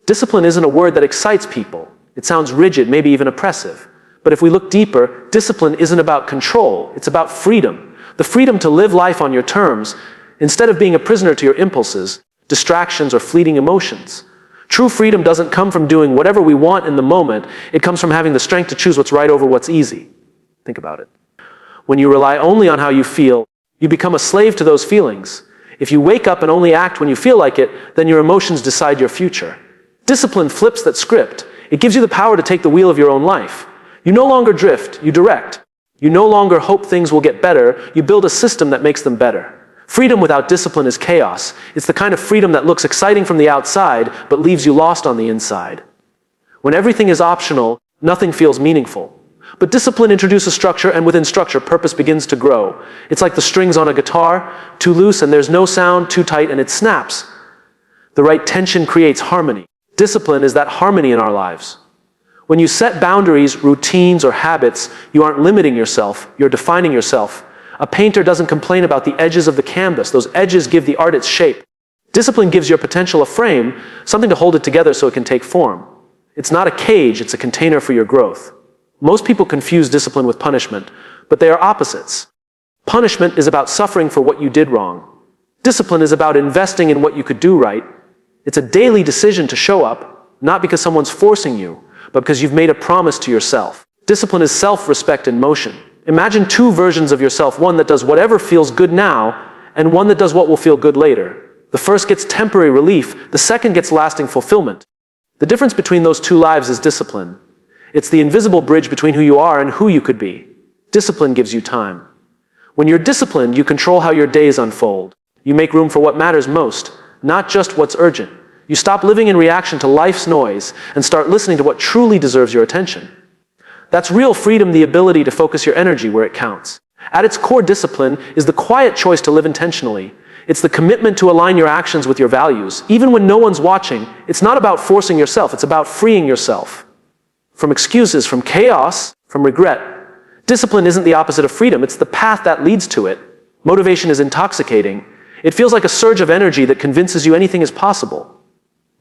Discipline isn't a word that excites people. It sounds rigid, maybe even oppressive. But if we look deeper, discipline isn't about control. It's about freedom. The freedom to live life on your terms, instead of being a prisoner to your impulses, distractions, or fleeting emotions. True freedom doesn't come from doing whatever we want in the moment. It comes from having the strength to choose what's right over what's easy. Think about it. When you rely only on how you feel, you become a slave to those feelings. If you wake up and only act when you feel like it, then your emotions decide your future. Discipline flips that script. It gives you the power to take the wheel of your own life. You no longer drift, you direct. You no longer hope things will get better, you build a system that makes them better. Freedom without discipline is chaos. It's the kind of freedom that looks exciting from the outside, but leaves you lost on the inside. When everything is optional, nothing feels meaningful. But discipline introduces structure, and within structure, purpose begins to grow. It's like the strings on a guitar, too loose and there's no sound, too tight and it snaps. The right tension creates harmony. Discipline is that harmony in our lives. When you set boundaries, routines, or habits, you aren't limiting yourself, you're defining yourself. A painter doesn't complain about the edges of the canvas. Those edges give the art its shape. Discipline gives your potential a frame, something to hold it together so it can take form. It's not a cage, it's a container for your growth. Most people confuse discipline with punishment, but they are opposites. Punishment is about suffering for what you did wrong. Discipline is about investing in what you could do right. It's a daily decision to show up, not because someone's forcing you, but because you've made a promise to yourself. Discipline is self-respect in motion. Imagine two versions of yourself, one that does whatever feels good now, and one that does what will feel good later. The first gets temporary relief, the second gets lasting fulfillment. The difference between those two lives is discipline. It's the invisible bridge between who you are and who you could be. Discipline gives you time. When you're disciplined, you control how your days unfold. You make room for what matters most, not just what's urgent. You stop living in reaction to life's noise and start listening to what truly deserves your attention. That's real freedom, the ability to focus your energy where it counts. At its core, discipline is the quiet choice to live intentionally. It's the commitment to align your actions with your values. Even when no one's watching, it's not about forcing yourself, it's about freeing yourself. From excuses, from chaos, from regret. Discipline isn't the opposite of freedom, it's the path that leads to it. Motivation is intoxicating. It feels like a surge of energy that convinces you anything is possible.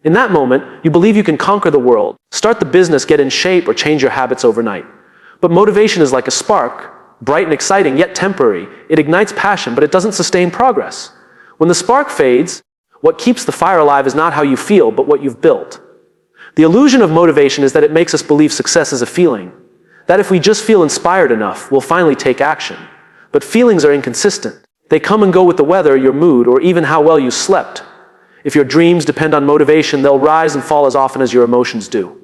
In that moment, you believe you can conquer the world, start the business, get in shape, or change your habits overnight. But motivation is like a spark, bright and exciting, yet temporary. It ignites passion, but it doesn't sustain progress. When the spark fades, what keeps the fire alive is not how you feel, but what you've built. The illusion of motivation is that it makes us believe success is a feeling. That if we just feel inspired enough, we'll finally take action. But feelings are inconsistent. They come and go with the weather, your mood, or even how well you slept. If your dreams depend on motivation, they'll rise and fall as often as your emotions do.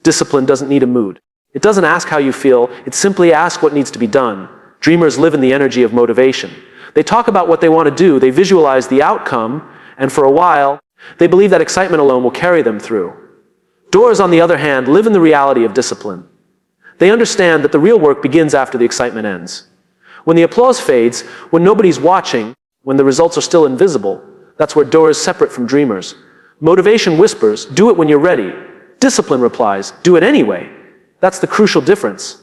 Discipline doesn't need a mood. It doesn't ask how you feel, it simply asks what needs to be done. Dreamers live in the energy of motivation. They talk about what they want to do, they visualize the outcome, and for a while, they believe that excitement alone will carry them through. Doers, on the other hand, live in the reality of discipline. They understand that the real work begins after the excitement ends. When the applause fades, when nobody's watching, when the results are still invisible, that's where doers separate from dreamers. Motivation whispers, do it when you're ready. Discipline replies, do it anyway. That's the crucial difference.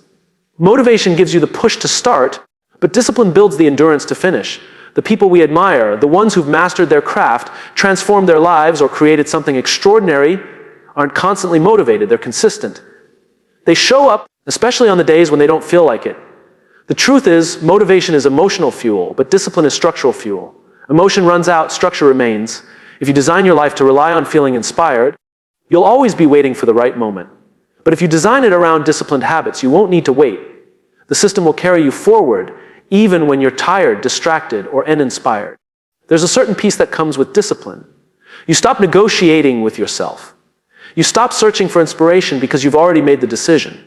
Motivation gives you the push to start, but discipline builds the endurance to finish. The people we admire, the ones who've mastered their craft, transformed their lives, or created something extraordinary, aren't constantly motivated, they're consistent. They show up, especially on the days when they don't feel like it. The truth is, motivation is emotional fuel, but discipline is structural fuel. Emotion runs out, structure remains. If you design your life to rely on feeling inspired, you'll always be waiting for the right moment. But if you design it around disciplined habits, you won't need to wait. The system will carry you forward, even when you're tired, distracted, or uninspired. There's a certain peace that comes with discipline. You stop negotiating with yourself. You stop searching for inspiration because you've already made the decision.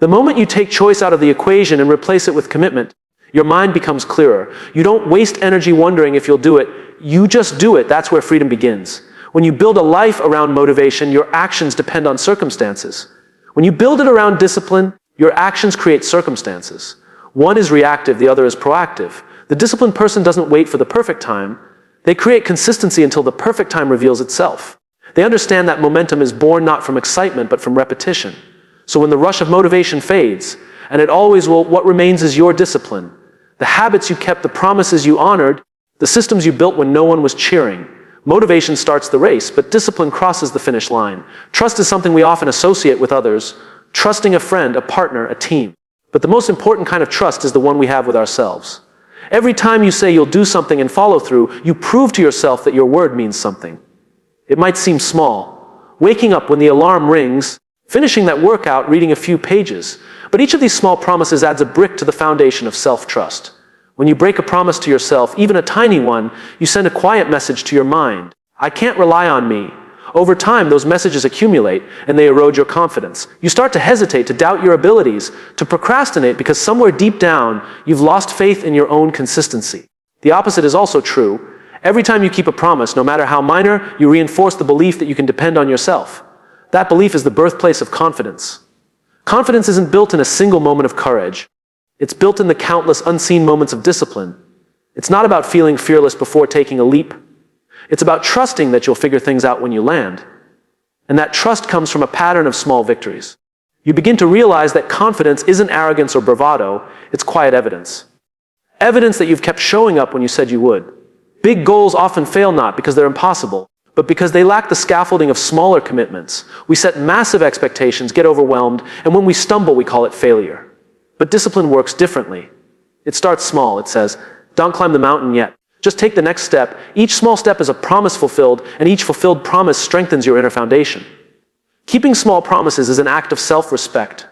The moment you take choice out of the equation and replace it with commitment, your mind becomes clearer. You don't waste energy wondering if you'll do it. You just do it. That's where freedom begins. When you build a life around motivation, your actions depend on circumstances. When you build it around discipline, your actions create circumstances. One is reactive, the other is proactive. The disciplined person doesn't wait for the perfect time. They create consistency until the perfect time reveals itself. They understand that momentum is born not from excitement, but from repetition. So when the rush of motivation fades, and it always will, what remains is your discipline. The habits you kept, the promises you honored, the systems you built when no one was cheering. Motivation starts the race, but discipline crosses the finish line. Trust is something we often associate with others, trusting a friend, a partner, a team. But the most important kind of trust is the one we have with ourselves. Every time you say you'll do something and follow through, you prove to yourself that your word means something. It might seem small. Waking up when the alarm rings, finishing that workout, reading a few pages. But each of these small promises adds a brick to the foundation of self-trust. When you break a promise to yourself, even a tiny one, you send a quiet message to your mind. I can't rely on me. Over time, those messages accumulate and they erode your confidence. You start to hesitate, to doubt your abilities, to procrastinate because somewhere deep down, you've lost faith in your own consistency. The opposite is also true. Every time you keep a promise, no matter how minor, you reinforce the belief that you can depend on yourself. That belief is the birthplace of confidence. Confidence isn't built in a single moment of courage. It's built in the countless unseen moments of discipline. It's not about feeling fearless before taking a leap. It's about trusting that you'll figure things out when you land. And that trust comes from a pattern of small victories. You begin to realize that confidence isn't arrogance or bravado, it's quiet evidence. Evidence that you've kept showing up when you said you would. Big goals often fail not because they're impossible, but because they lack the scaffolding of smaller commitments. We set massive expectations, get overwhelmed, and when we stumble, we call it failure. But discipline works differently. It starts small. It says, don't climb the mountain yet. Just take the next step. Each small step is a promise fulfilled, and each fulfilled promise strengthens your inner foundation. Keeping small promises is an act of self-respect.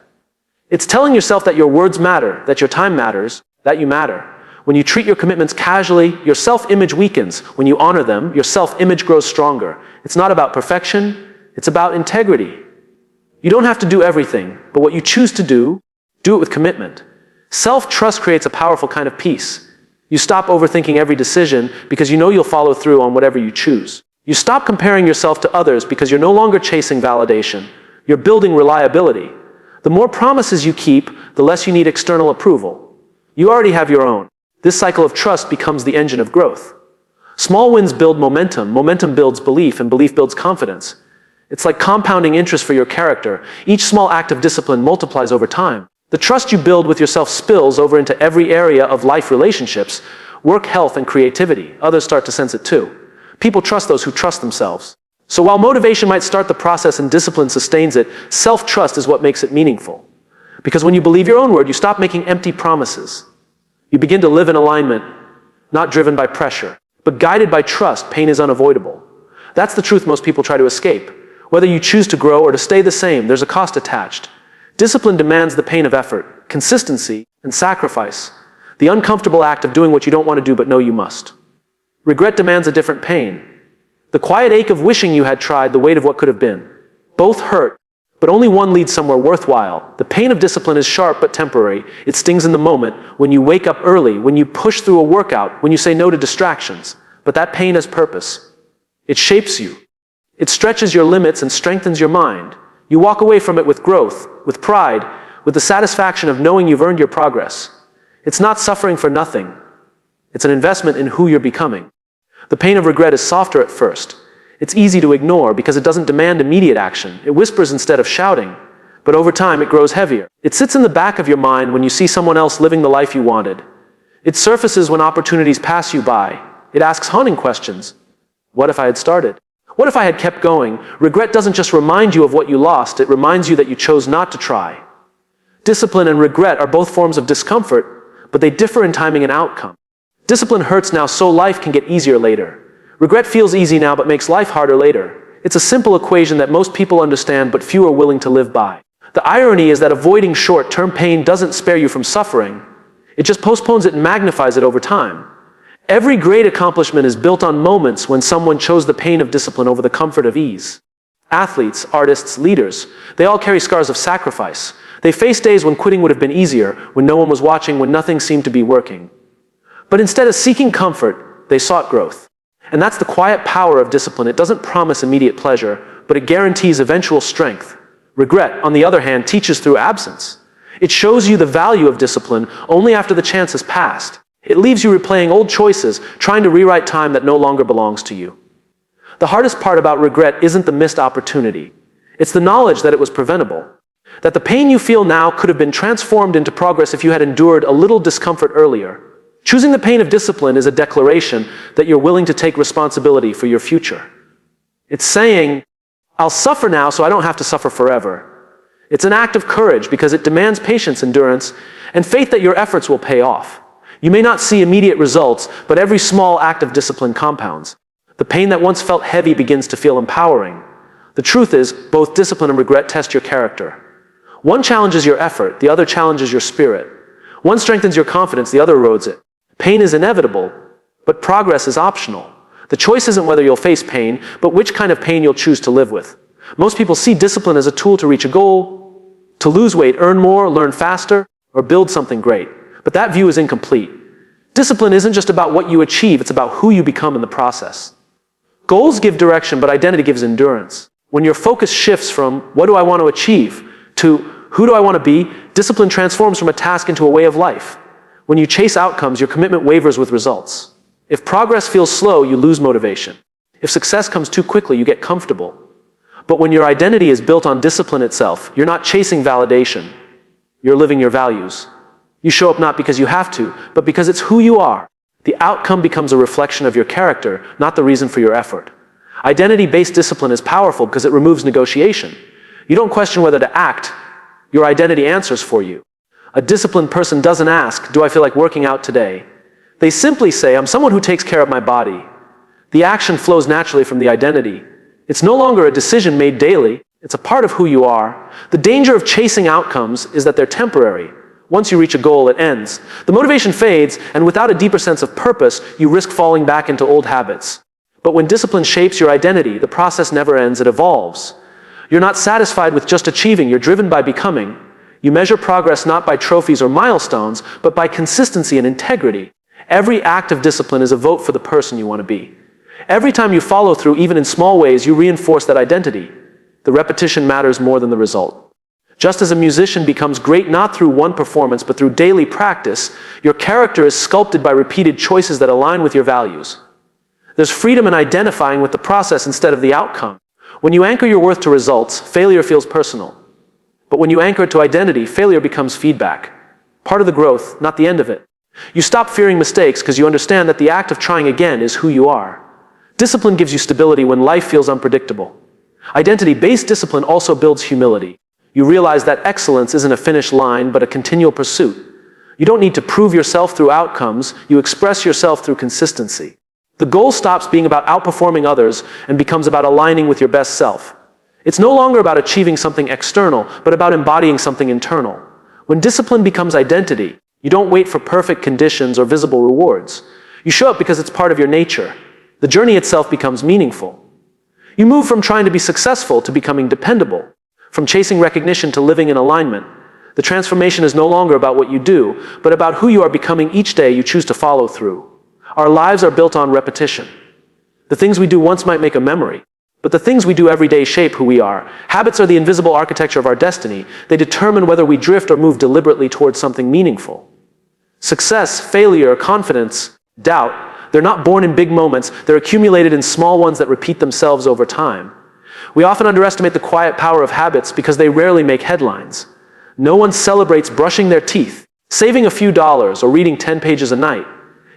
It's telling yourself that your words matter, that your time matters, that you matter. When you treat your commitments casually, your self-image weakens. When you honor them, your self-image grows stronger. It's not about perfection, it's about integrity. You don't have to do everything, but what you choose to do it with commitment. Self-trust creates a powerful kind of peace. You stop overthinking every decision because you know you'll follow through on whatever you choose. You stop comparing yourself to others because you're no longer chasing validation. You're building reliability. The more promises you keep, the less you need external approval. You already have your own. This cycle of trust becomes the engine of growth. Small wins build momentum. Momentum builds belief, and belief builds confidence. It's like compounding interest for your character. Each small act of discipline multiplies over time. The trust you build with yourself spills over into every area of life relationships, work, health, and creativity. Others start to sense it too. People trust those who trust themselves. So while motivation might start the process and discipline sustains it, self-trust is what makes it meaningful. Because when you believe your own word, you stop making empty promises. You begin to live in alignment, not driven by pressure, but guided by trust. Pain is unavoidable. That's the truth most people try to escape. Whether you choose to grow or to stay the same, there's a cost attached. Discipline demands the pain of effort, consistency, and sacrifice. The uncomfortable act of doing what you don't want to do but know you must. Regret demands a different pain. The quiet ache of wishing you had tried, the weight of what could have been. Both hurt, but only one leads somewhere worthwhile. The pain of discipline is sharp but temporary. It stings in the moment, when you wake up early, when you push through a workout, when you say no to distractions. But that pain has purpose. It shapes you. It stretches your limits and strengthens your mind. You walk away from it with growth, with pride, with the satisfaction of knowing you've earned your progress. It's not suffering for nothing. It's an investment in who you're becoming. The pain of regret is softer at first. It's easy to ignore because it doesn't demand immediate action. It whispers instead of shouting. But over time, it grows heavier. It sits in the back of your mind when you see someone else living the life you wanted. It surfaces when opportunities pass you by. It asks haunting questions. What if I had started? What if I had kept going? Regret doesn't just remind you of what you lost, it reminds you that you chose not to try. Discipline and regret are both forms of discomfort, but they differ in timing and outcome. Discipline hurts now so life can get easier later. Regret feels easy now but makes life harder later. It's a simple equation that most people understand but few are willing to live by. The irony is that avoiding short-term pain doesn't spare you from suffering. It just postpones it and magnifies it over time. Every great accomplishment is built on moments when someone chose the pain of discipline over the comfort of ease. Athletes, artists, leaders, they all carry scars of sacrifice. They faced days when quitting would have been easier, when no one was watching, when nothing seemed to be working. But instead of seeking comfort, they sought growth. And that's the quiet power of discipline. It doesn't promise immediate pleasure, but it guarantees eventual strength. Regret, on the other hand, teaches through absence. It shows you the value of discipline only after the chance has passed. It leaves you replaying old choices, trying to rewrite time that no longer belongs to you. The hardest part about regret isn't the missed opportunity. It's the knowledge that it was preventable. That the pain you feel now could have been transformed into progress if you had endured a little discomfort earlier. Choosing the pain of discipline is a declaration that you're willing to take responsibility for your future. It's saying, I'll suffer now so I don't have to suffer forever. It's an act of courage because it demands patience, endurance, and faith that your efforts will pay off. You may not see immediate results, but every small act of discipline compounds. The pain that once felt heavy begins to feel empowering. The truth is, both discipline and regret test your character. One challenges your effort, the other challenges your spirit. One strengthens your confidence, the other erodes it. Pain is inevitable, but progress is optional. The choice isn't whether you'll face pain, but which kind of pain you'll choose to live with. Most people see discipline as a tool to reach a goal, to lose weight, earn more, learn faster, or build something great. But that view is incomplete. Discipline isn't just about what you achieve, it's about who you become in the process. Goals give direction, but identity gives endurance. When your focus shifts from what do I want to achieve to who do I want to be, discipline transforms from a task into a way of life. When you chase outcomes, your commitment wavers with results. If progress feels slow, you lose motivation. If success comes too quickly, you get comfortable. But when your identity is built on discipline itself, you're not chasing validation. You're living your values. You show up not because you have to, but because it's who you are. The outcome becomes a reflection of your character, not the reason for your effort. Identity-based discipline is powerful because it removes negotiation. You don't question whether to act. Your identity answers for you. A disciplined person doesn't ask, do I feel like working out today? They simply say, I'm someone who takes care of my body. The action flows naturally from the identity. It's no longer a decision made daily. It's a part of who you are. The danger of chasing outcomes is that they're temporary. Once you reach a goal, it ends. The motivation fades, and without a deeper sense of purpose, you risk falling back into old habits. But when discipline shapes your identity, the process never ends, it evolves. You're not satisfied with just achieving, you're driven by becoming. You measure progress not by trophies or milestones, but by consistency and integrity. Every act of discipline is a vote for the person you want to be. Every time you follow through, even in small ways, you reinforce that identity. The repetition matters more than the result. Just as a musician becomes great not through one performance, but through daily practice, your character is sculpted by repeated choices that align with your values. There's freedom in identifying with the process instead of the outcome. When you anchor your worth to results, failure feels personal. But when you anchor it to identity, failure becomes feedback. Part of the growth, not the end of it. You stop fearing mistakes because you understand that the act of trying again is who you are. Discipline gives you stability when life feels unpredictable. Identity-based discipline also builds humility. You realize that excellence isn't a finish line, but a continual pursuit. You don't need to prove yourself through outcomes, you express yourself through consistency. The goal stops being about outperforming others and becomes about aligning with your best self. It's no longer about achieving something external, but about embodying something internal. When discipline becomes identity, you don't wait for perfect conditions or visible rewards. You show up because it's part of your nature. The journey itself becomes meaningful. You move from trying to be successful to becoming dependable, from chasing recognition to living in alignment. The transformation is no longer about what you do, but about who you are becoming each day you choose to follow through. Our lives are built on repetition. The things we do once might make a memory, but the things we do every day shape who we are. Habits are the invisible architecture of our destiny. They determine whether we drift or move deliberately towards something meaningful. Success, failure, confidence, doubt, they're not born in big moments, they're accumulated in small ones that repeat themselves over time. We often underestimate the quiet power of habits because they rarely make headlines. No one celebrates brushing their teeth, saving a few dollars, or reading 10 pages a night.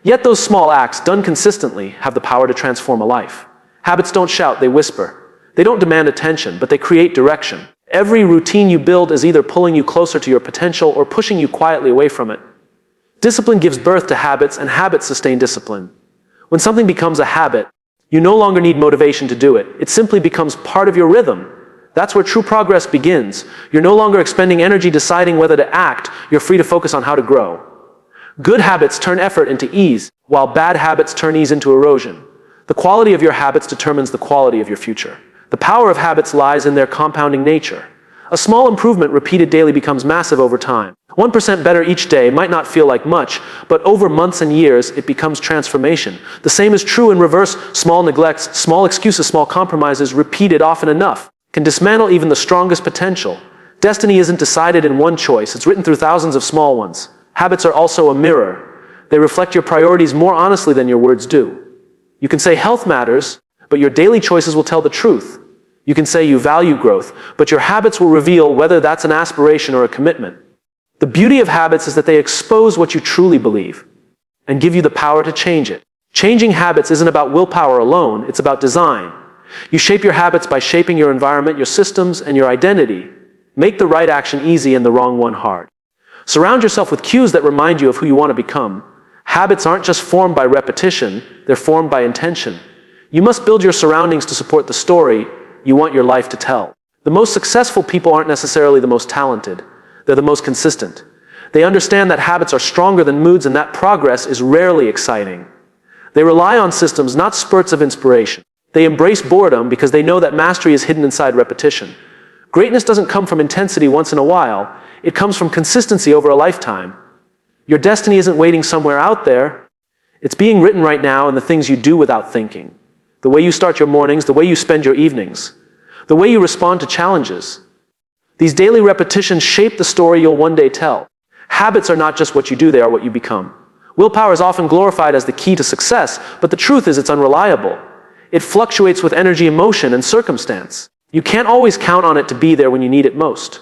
Yet those small acts, done consistently, have the power to transform a life. Habits don't shout, they whisper. They don't demand attention, but they create direction. Every routine you build is either pulling you closer to your potential or pushing you quietly away from it. Discipline gives birth to habits, and habits sustain discipline. When something becomes a habit, you no longer need motivation to do it. It simply becomes part of your rhythm. That's where true progress begins. You're no longer expending energy deciding whether to act. You're free to focus on how to grow. Good habits turn effort into ease, while bad habits turn ease into erosion. The quality of your habits determines the quality of your future. The power of habits lies in their compounding nature. A small improvement repeated daily becomes massive over time. 1% better each day might not feel like much, but over months and years, it becomes transformation. The same is true in reverse. Small neglects, small excuses, small compromises, repeated often enough, can dismantle even the strongest potential. Destiny isn't decided in one choice. It's written through thousands of small ones. Habits are also a mirror. They reflect your priorities more honestly than your words do. You can say health matters, but your daily choices will tell the truth. You can say you value growth, but your habits will reveal whether that's an aspiration or a commitment. The beauty of habits is that they expose what you truly believe. and give you the power to change it. Changing habits isn't about willpower alone, it's about design. You shape your habits by shaping your environment, your systems, and your identity. Make the right action easy and the wrong one hard. Surround yourself with cues that remind you of who you want to become. Habits aren't just formed by repetition, they're formed by intention. You must build your surroundings to support the story you want your life to tell. The most successful people aren't necessarily the most talented, they're the most consistent. They understand that habits are stronger than moods and that progress is rarely exciting. They rely on systems, not spurts of inspiration. They embrace boredom because they know that mastery is hidden inside repetition. Greatness doesn't come from intensity once in a while, it comes from consistency over a lifetime. Your destiny isn't waiting somewhere out there. It's being written right now in the things you do without thinking. The way you start your mornings, the way you spend your evenings, the way you respond to challenges. These daily repetitions shape the story you'll one day tell. Habits are not just what you do, they are what you become. Willpower is often glorified as the key to success, but the truth is it's unreliable. It fluctuates with energy, emotion, and circumstance. You can't always count on it to be there when you need it most.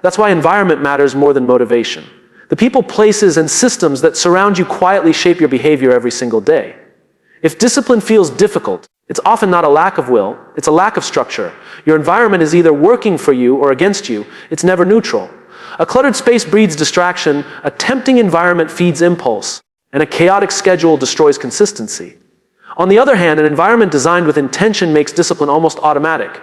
That's why environment matters more than motivation. The people, places, and systems that surround you quietly shape your behavior every single day. If discipline feels difficult, it's often not a lack of will, it's a lack of structure. Your environment is either working for you or against you. It's never neutral. A cluttered space breeds distraction, a tempting environment feeds impulse, and a chaotic schedule destroys consistency. On the other hand, an environment designed with intention makes discipline almost automatic.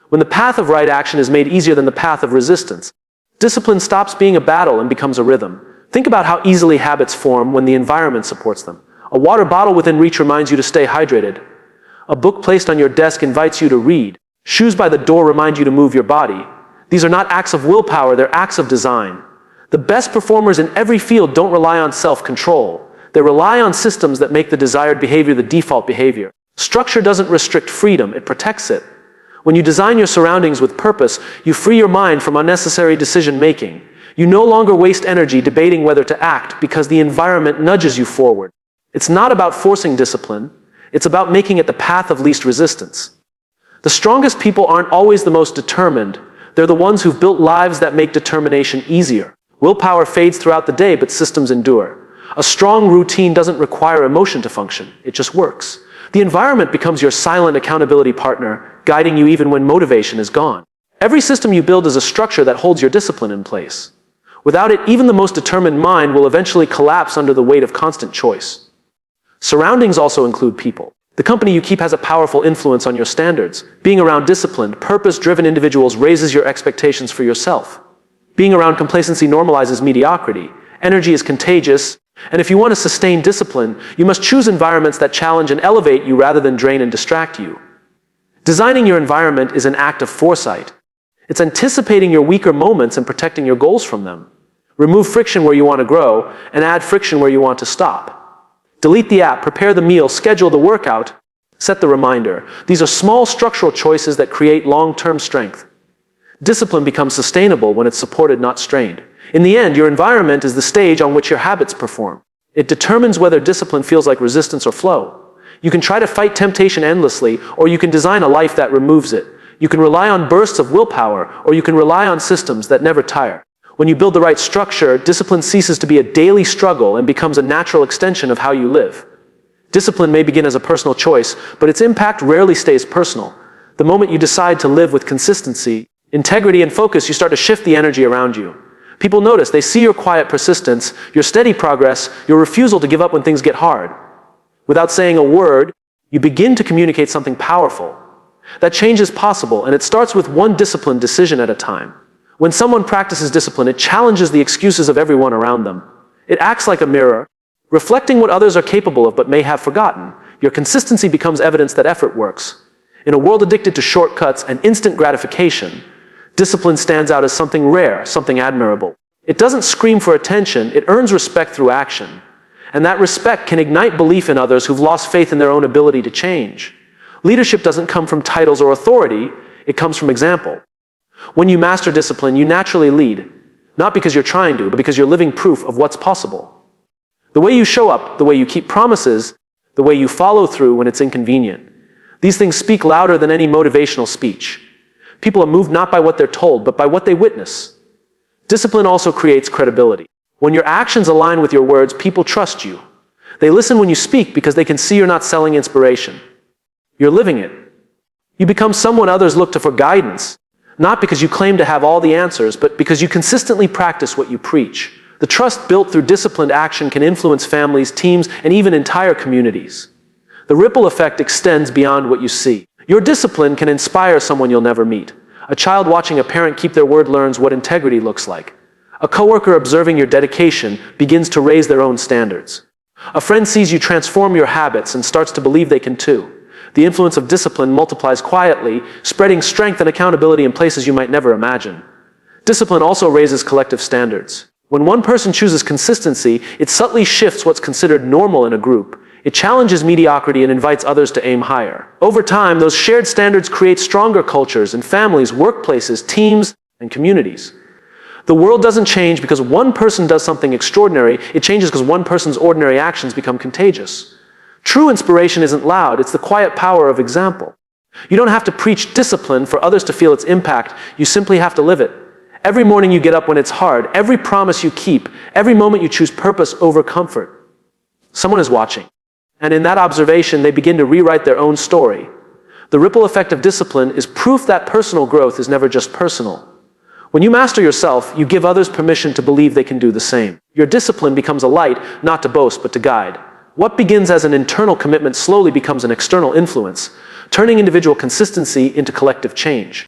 When the path of right action is made easier than the path of resistance, discipline stops being a battle and becomes a rhythm. Think about how easily habits form when the environment supports them. A water bottle within reach reminds you to stay hydrated. A book placed on your desk invites you to read. Shoes by the door remind you to move your body. These are not acts of willpower, they're acts of design. The best performers in every field don't rely on self-control. They rely on systems that make the desired behavior the default behavior. Structure doesn't restrict freedom, it protects it. When you design your surroundings with purpose, you free your mind from unnecessary decision-making. You no longer waste energy debating whether to act because the environment nudges you forward. It's not about forcing discipline, it's about making it the path of least resistance. The strongest people aren't always the most determined. They're the ones who've built lives that make determination easier. Willpower fades throughout the day, but systems endure. A strong routine doesn't require emotion to function, it just works. The environment becomes your silent accountability partner, guiding you even when motivation is gone. Every system you build is a structure that holds your discipline in place. Without it, even the most determined mind will eventually collapse under the weight of constant choice. Surroundings also include people. The company you keep has a powerful influence on your standards. Being around disciplined, purpose-driven individuals raises your expectations for yourself. Being around complacency normalizes mediocrity. Energy is contagious, and if you want to sustain discipline, you must choose environments that challenge and elevate you rather than drain and distract you. Designing your environment is an act of foresight. It's anticipating your weaker moments and protecting your goals from them. Remove friction where you want to grow, and add friction where you want to stop. Delete the app, prepare the meal, schedule the workout, set the reminder. These are small structural choices that create long-term strength. Discipline becomes sustainable when it's supported, not strained. In the end, your environment is the stage on which your habits perform. It determines whether discipline feels like resistance or flow. You can try to fight temptation endlessly, or you can design a life that removes it. You can rely on bursts of willpower, or you can rely on systems that never tire. When you build the right structure, discipline ceases to be a daily struggle and becomes a natural extension of how you live. Discipline may begin as a personal choice, but its impact rarely stays personal. The moment you decide to live with consistency, integrity, and focus, you start to shift the energy around you. People notice, they see your quiet persistence, your steady progress, your refusal to give up when things get hard. Without saying a word, you begin to communicate something powerful. That change is possible, and it starts with one disciplined decision at a time. When someone practices discipline, it challenges the excuses of everyone around them. It acts like a mirror, reflecting what others are capable of but may have forgotten. Your consistency becomes evidence that effort works. In a world addicted to shortcuts and instant gratification, discipline stands out as something rare, something admirable. It doesn't scream for attention, it earns respect through action. And that respect can ignite belief in others who've lost faith in their own ability to change. Leadership doesn't come from titles or authority, it comes from example. When you master discipline, you naturally lead, not because you're trying to, but because you're living proof of what's possible. The way you show up, the way you keep promises, the way you follow through when it's inconvenient. These things speak louder than any motivational speech. People are moved not by what they're told, but by what they witness. Discipline also creates credibility. When your actions align with your words, people trust you. They listen when you speak because they can see you're not selling inspiration. You're living it. You become someone others look to for guidance, not because you claim to have all the answers, but because you consistently practice what you preach. The trust built through disciplined action can influence families, teams, and even entire communities. The ripple effect extends beyond what you see. Your discipline can inspire someone you'll never meet. A child watching a parent keep their word learns what integrity looks like. A coworker observing your dedication begins to raise their own standards. A friend sees you transform your habits and starts to believe they can too. The influence of discipline multiplies quietly, spreading strength and accountability in places you might never imagine. Discipline also raises collective standards. When one person chooses consistency, it subtly shifts what's considered normal in a group. It challenges mediocrity and invites others to aim higher. Over time, those shared standards create stronger cultures in families, workplaces, teams, and communities. The world doesn't change because one person does something extraordinary. It changes because one person's ordinary actions become contagious. True inspiration isn't loud. It's the quiet power of example. You don't have to preach discipline for others to feel its impact. You simply have to live it. Every morning you get up when it's hard. Every promise you keep. Every moment you choose purpose over comfort. Someone is watching. And in that observation, they begin to rewrite their own story. The ripple effect of discipline is proof that personal growth is never just personal. When you master yourself, you give others permission to believe they can do the same. Your discipline becomes a light, not to boast, but to guide. What begins as an internal commitment slowly becomes an external influence, turning individual consistency into collective change.